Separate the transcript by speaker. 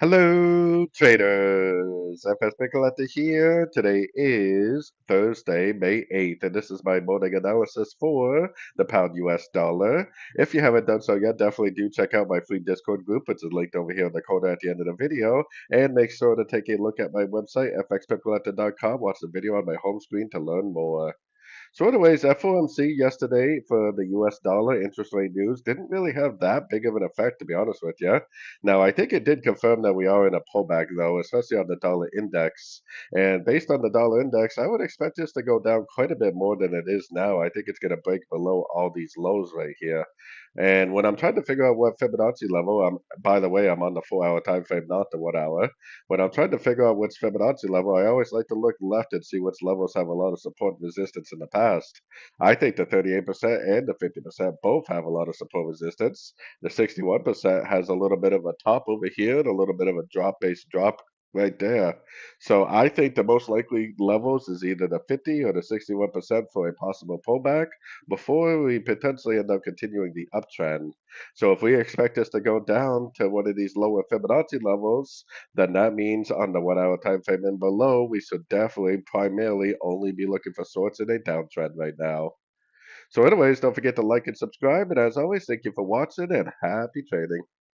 Speaker 1: Hello, traders. FX Pip Collector here. Today is Thursday, May 8th, and this is my morning analysis for the pound US dollar. If you haven't done so yet, definitely do check out my free Discord group, which is linked over here in the corner at the end of the video. And make sure to take a look at my website, fxpipcollector.com. Watch the video on my home screen to learn more. So anyways, FOMC yesterday for the US dollar interest rate news didn't really have that big of an effect, to be honest with you. Now, I think it did confirm that we are in a pullback, though, especially on the dollar index. And based on the dollar index, I would expect this to go down quite a bit more than it is now. I think it's going to break below all these lows right here. And when I'm trying to figure out what Fibonacci level, by the way, I'm on the 4 hour time frame, not the 1 hour. When I'm trying to figure out which Fibonacci level, I always like to look left and see which levels have a lot of support and resistance in the past. I think the 38% and the 50% both have a lot of support resistance. The 61% has a little bit of a top over here and a little bit of a drop-based drop right there. So I think the most likely levels is either the 50 or the 61% for a possible pullback before we potentially end up continuing the uptrend. So if we expect this to go down to one of these lower Fibonacci levels, then that means on the 1 hour time frame and below, we should definitely primarily only be looking for sorts in a downtrend right now. So anyways, don't forget to like and subscribe. And as always, thank you for watching and happy trading.